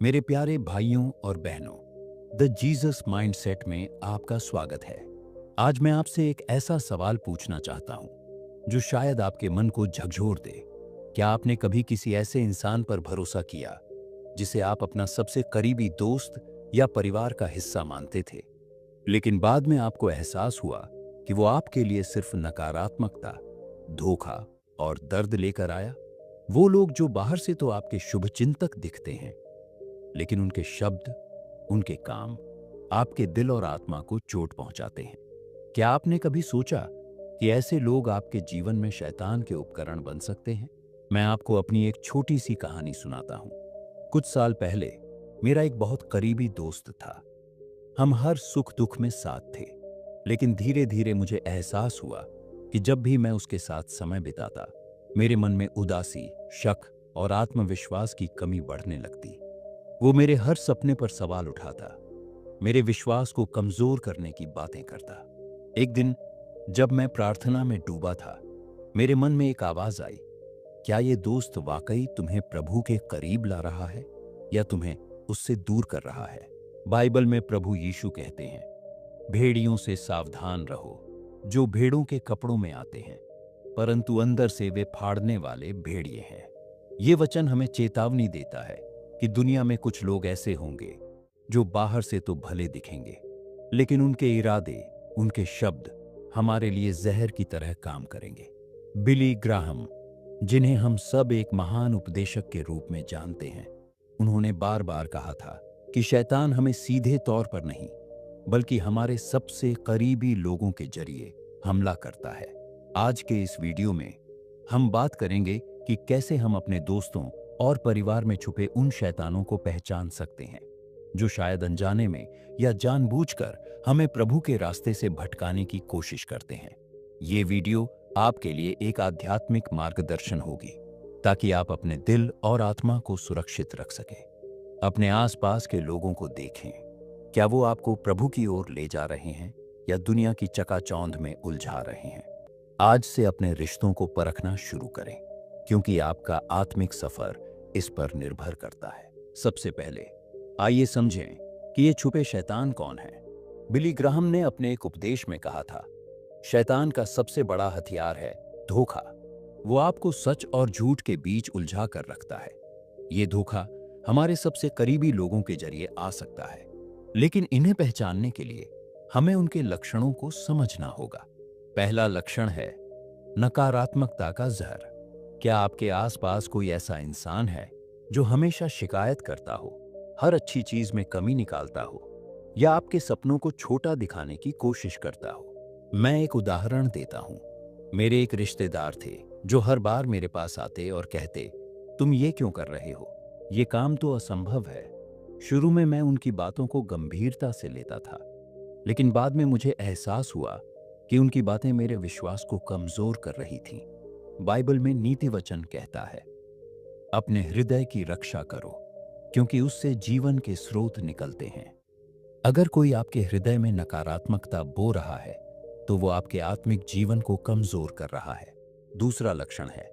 मेरे प्यारे भाइयों और बहनों, द जीसस माइंडसेट में आपका स्वागत है। आज मैं आपसे एक ऐसा सवाल पूछना चाहता हूं जो शायद आपके मन को झकझोर दे। क्या आपने कभी किसी ऐसे इंसान पर भरोसा किया जिसे आप अपना सबसे करीबी दोस्त या परिवार का हिस्सा मानते थे, लेकिन बाद में आपको एहसास हुआ कि वो आपके लिए सिर्फ नकारात्मकता, धोखा और दर्द लेकर आया? वो लोग जो बाहर से तो आपके शुभचिंतक दिखते हैं, लेकिन उनके शब्द, उनके काम आपके दिल और आत्मा को चोट पहुंचाते हैं। क्या आपने कभी सोचा कि ऐसे लोग आपके जीवन में शैतान के उपकरण बन सकते हैं? मैं आपको अपनी एक छोटी सी कहानी सुनाता हूं। कुछ साल पहले मेरा एक बहुत करीबी दोस्त था। हम हर सुख दुख में साथ थे, लेकिन धीरे धीरे मुझे एहसास हुआ कि जब भी मैं उसके साथ समय बिताता, मेरे मन में उदासी, शक और आत्मविश्वास की कमी बढ़ने लगती। वो मेरे हर सपने पर सवाल उठाता, मेरे विश्वास को कमजोर करने की बातें करता। एक दिन जब मैं प्रार्थना में डूबा था, मेरे मन में एक आवाज आई, क्या ये दोस्त वाकई तुम्हें प्रभु के करीब ला रहा है या तुम्हें उससे दूर कर रहा है? बाइबल में प्रभु यीशु कहते हैं, भेड़ियों से सावधान रहो जो भेड़ों के कपड़ों में आते हैं, परंतु अंदर से वे फाड़ने वाले भेड़िए हैं। ये वचन हमें चेतावनी देता है कि दुनिया में कुछ लोग ऐसे होंगे जो बाहर से तो भले दिखेंगे, लेकिन उनके इरादे, उनके शब्द हमारे लिए जहर की तरह काम करेंगे। बिली ग्राहम, जिन्हें हम सब एक महान उपदेशक के रूप में जानते हैं, उन्होंने बार बार कहा था कि शैतान हमें सीधे तौर पर नहीं, बल्कि हमारे सबसे करीबी लोगों के जरिए हमला करता है। आज के इस वीडियो में हम बात करेंगे कि कैसे हम अपने दोस्तों और परिवार में छुपे उन शैतानों को पहचान सकते हैं जो शायद अनजाने में या जानबूझकर हमें प्रभु के रास्ते से भटकाने की कोशिश करते हैं। ये वीडियो आपके लिए एक आध्यात्मिक मार्गदर्शन होगी, ताकि आप अपने दिल और आत्मा को सुरक्षित रख सकें। अपने आसपास के लोगों को देखें, क्या वो आपको प्रभु की ओर ले जा रहे हैं या दुनिया की चकाचौंध में उलझा रहे हैं? आज से अपने रिश्तों को परखना शुरू करें, क्योंकि आपका आत्मिक सफर इस पर निर्भर करता है। सबसे पहले आइए समझें कि ये छुपे शैतान कौन है। बिली ग्राहम ने अपने एक उपदेश में कहा था, शैतान का सबसे बड़ा हथियार है धोखा। वो आपको सच और झूठ के बीच उलझा कर रखता है। ये धोखा हमारे सबसे करीबी लोगों के जरिए आ सकता है, लेकिन इन्हें पहचानने के लिए हमें उनके लक्षणों को समझना होगा। पहला लक्षण है नकारात्मकता का जहर। क्या आपके आसपास कोई ऐसा इंसान है जो हमेशा शिकायत करता हो, हर अच्छी चीज में कमी निकालता हो, या आपके सपनों को छोटा दिखाने की कोशिश करता हो? मैं एक उदाहरण देता हूं। मेरे एक रिश्तेदार थे जो हर बार मेरे पास आते और कहते, तुम ये क्यों कर रहे हो, ये काम तो असंभव है। शुरू में मैं उनकी बातों को गंभीरता से लेता था, लेकिन बाद में मुझे एहसास हुआ कि उनकी बातें मेरे विश्वास को कमजोर कर रही थीं। बाइबल में नीति वचन कहता है, अपने हृदय की रक्षा करो, क्योंकि उससे जीवन के स्रोत निकलते हैं। अगर कोई आपके हृदय में नकारात्मकता बो रहा है, तो वो आपके आत्मिक जीवन को कमजोर कर रहा है। दूसरा लक्षण है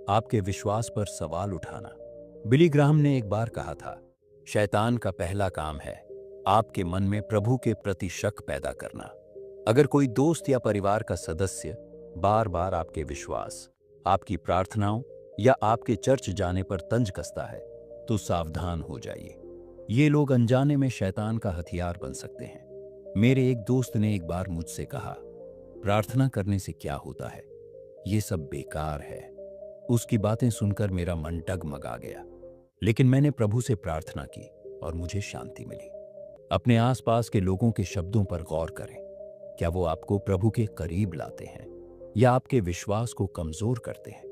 आपके विश्वास पर सवाल उठाना। बिली ग्राहम ने एक बार कहा था, शैतान का पहला काम है आपके मन में प्रभु के प्रति शक पैदा करना। अगर कोई दोस्त या परिवार का सदस्य बार बार आपके विश्वास, आपकी प्रार्थनाओं या आपके चर्च जाने पर तंज कसता है, तो सावधान हो जाइए। ये लोग अनजाने में शैतान का हथियार बन सकते हैं। मेरे एक दोस्त ने एक बार मुझसे कहा, प्रार्थना करने से क्या होता है, ये सब बेकार है। उसकी बातें सुनकर मेरा मन डगमगा गया, लेकिन मैंने प्रभु से प्रार्थना की और मुझे शांति मिली। अपने आसपास के लोगों के शब्दों पर गौर करें। क्या वो आपको प्रभु के करीब लाते हैं या आपके विश्वास को कमजोर करते हैं?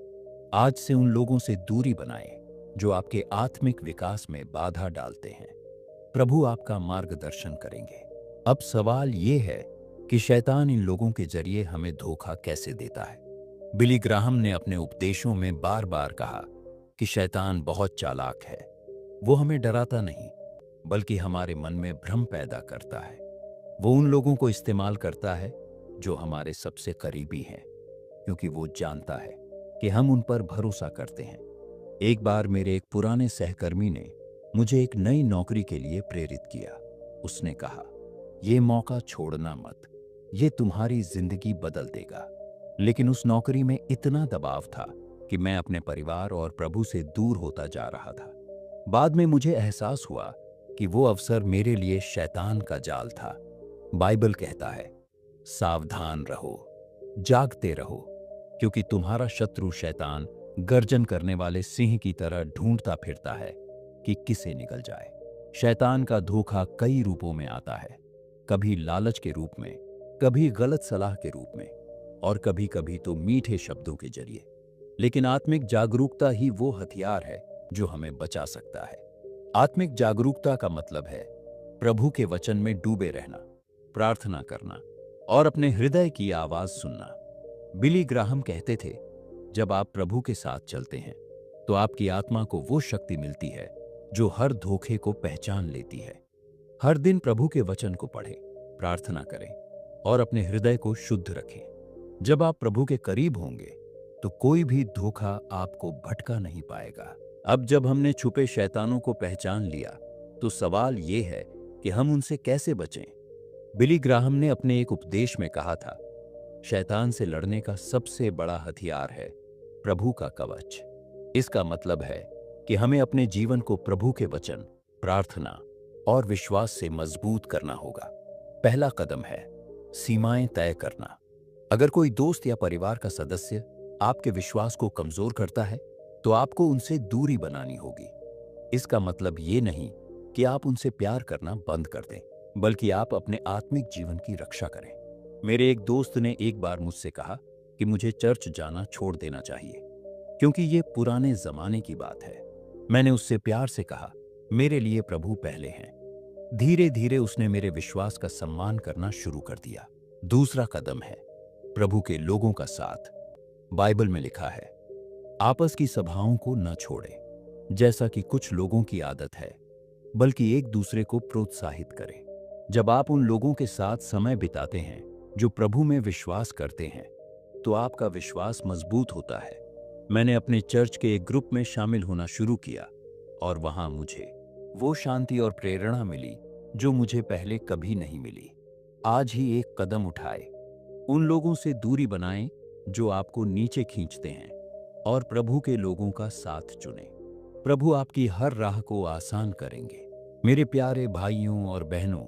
आज से उन लोगों से दूरी बनाएं जो आपके आत्मिक विकास में बाधा डालते हैं। प्रभु आपका मार्गदर्शन करेंगे। अब सवाल ये है कि शैतान इन लोगों के जरिए हमें धोखा कैसे देता है। बिली ग्राहम ने अपने उपदेशों में बार बार कहा कि शैतान बहुत चालाक है। वो हमें डराता नहीं, बल्कि हमारे मन में भ्रम पैदा करता है। वो उन लोगों को इस्तेमाल करता है जो हमारे सबसे करीबी हैं, क्योंकि वो जानता है कि हम उन पर भरोसा करते हैं। एक बार मेरे एक पुराने सहकर्मी ने मुझे एक नई नौकरी के लिए प्रेरित किया। उसने कहा, ये मौका छोड़ना मत, ये तुम्हारी जिंदगी बदल देगा। लेकिन उस नौकरी में इतना दबाव था कि मैं अपने परिवार और प्रभु से दूर होता जा रहा था। बाद में मुझे एहसास हुआ कि वो अवसर मेरे लिए शैतान का जाल था। बाइबल कहता है, सावधान रहो, जागते रहो, क्योंकि तुम्हारा शत्रु शैतान गर्जन करने वाले सिंह की तरह ढूंढता फिरता है कि किसे निगल जाए। शैतान का धोखा कई रूपों में आता है, कभी लालच के रूप में, कभी गलत सलाह के रूप में, और कभी कभी तो मीठे शब्दों के जरिए। लेकिन आत्मिक जागरूकता ही वो हथियार है जो हमें बचा सकता है। आत्मिक जागरूकता का मतलब है प्रभु के वचन में डूबे रहना, प्रार्थना करना और अपने हृदय की आवाज सुनना। बिली ग्राहम कहते थे, जब आप प्रभु के साथ चलते हैं तो आपकी आत्मा को वो शक्ति मिलती है जो हर धोखे को पहचान लेती है। हर दिन प्रभु के वचन को पढ़ें, प्रार्थना करें और अपने हृदय को शुद्ध रखें। जब आप प्रभु के करीब होंगे तो कोई भी धोखा आपको भटका नहीं पाएगा। अब जब हमने छुपे शैतानों को पहचान लिया तो सवाल ये है कि हम उनसे कैसे बचें। बिली ग्राहम ने अपने एक उपदेश में कहा था, शैतान से लड़ने का सबसे बड़ा हथियार है प्रभु का कवच। इसका मतलब है कि हमें अपने जीवन को प्रभु के वचन, प्रार्थना और विश्वास से मजबूत करना होगा। पहला कदम है सीमाएं तय करना। अगर कोई दोस्त या परिवार का सदस्य आपके विश्वास को कमजोर करता है तो आपको उनसे दूरी बनानी होगी। इसका मतलब ये नहीं कि आप उनसे प्यार करना बंद कर दें, बल्कि आप अपने आत्मिक जीवन की रक्षा करें। मेरे एक दोस्त ने एक बार मुझसे कहा कि मुझे चर्च जाना छोड़ देना चाहिए क्योंकि ये पुराने जमाने की बात है। मैंने उससे प्यार से कहा, मेरे लिए प्रभु पहले हैं। धीरे धीरे उसने मेरे विश्वास का सम्मान करना शुरू कर दिया। दूसरा कदम है प्रभु के लोगों का साथ। बाइबल में लिखा है, आपस की सभाओं को न छोड़ें, जैसा कि कुछ लोगों की आदत है, बल्कि एक दूसरे को प्रोत्साहित करें। जब आप उन लोगों के साथ समय बिताते हैं जो प्रभु में विश्वास करते हैं तो आपका विश्वास मजबूत होता है। मैंने अपने चर्च के एक ग्रुप में शामिल होना शुरू किया और वहां मुझे वो शांति और प्रेरणा मिली जो मुझे पहले कभी नहीं मिली। आज ही एक कदम उठाएं, उन लोगों से दूरी बनाएं जो आपको नीचे खींचते हैं और प्रभु के लोगों का साथ चुनें। प्रभु आपकी हर राह को आसान करेंगे। मेरे प्यारे भाइयों और बहनों,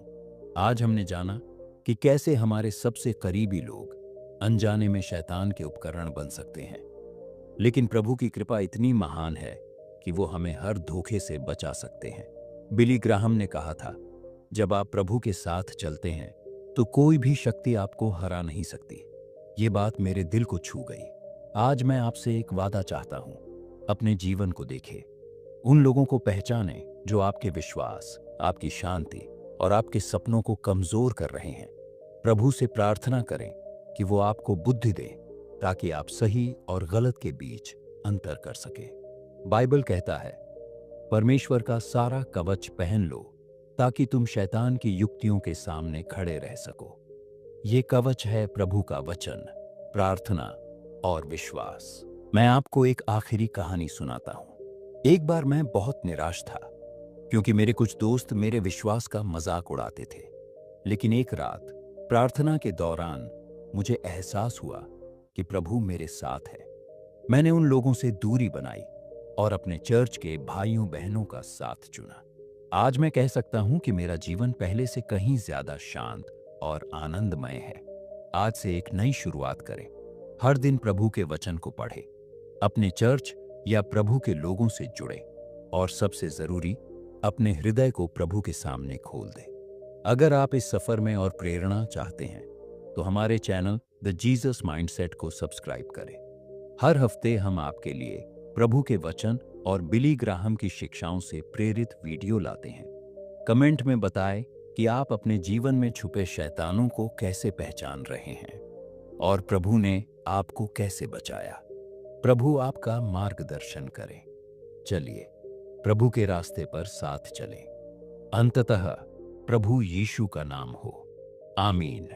आज हमने जाना कि कैसे हमारे सबसे करीबी लोग अनजाने में शैतान के उपकरण बन सकते हैं। लेकिन प्रभु की कृपा इतनी महान है कि वो हमें हर धोखे से बचा सकते हैं। बिली ग्राहम ने कहा था, जब आप प्रभु के साथ चलते हैं तो कोई भी शक्ति आपको हरा नहीं सकती। ये बात मेरे दिल को छू गई। आज मैं आपसे एक वादा चाहता हूं, अपने जीवन को देखें, उन लोगों को पहचानें जो आपके विश्वास, आपकी शांति और आपके सपनों को कमजोर कर रहे हैं। प्रभु से प्रार्थना करें कि वो आपको बुद्धि दे ताकि आप सही और गलत के बीच अंतर कर सके। बाइबल कहता है, परमेश्वर का सारा कवच पहन लो ताकि तुम शैतान की युक्तियों के सामने खड़े रह सको। ये कवच है प्रभु का वचन, प्रार्थना और विश्वास। मैं आपको एक आखिरी कहानी सुनाता हूं। एक बार मैं बहुत निराश था क्योंकि मेरे कुछ दोस्त मेरे विश्वास का मजाक उड़ाते थे। लेकिन एक रात प्रार्थना के दौरान मुझे एहसास हुआ कि प्रभु मेरे साथ है। मैंने उन लोगों से दूरी बनाई और अपने चर्च के भाइयों बहनों का साथ चुना। आज मैं कह सकता हूं कि मेरा जीवन पहले से कहीं ज्यादा शांत और आनंदमय है। आज से एक नई शुरुआत करें। हर दिन प्रभु के वचन को पढ़ें, अपने चर्च या प्रभु के लोगों से जुड़े और सबसे जरूरी, अपने हृदय को प्रभु के सामने खोल दें। अगर आप इस सफर में और प्रेरणा चाहते हैं तो हमारे चैनल द जीसस माइंडसेट को सब्सक्राइब करें। हर हफ्ते हम आपके लिए प्रभु के वचन और बिली ग्राहम की शिक्षाओं से प्रेरित वीडियो लाते हैं। कमेंट में बताएं कि आप अपने जीवन में छुपे शैतानों को कैसे पहचान रहे हैं और प्रभु ने आपको कैसे बचाया। प्रभु आपका मार्गदर्शन करे। चलिए प्रभु के रास्ते पर साथ चलें। अंततः प्रभु यीशु का नाम हो। आमीन।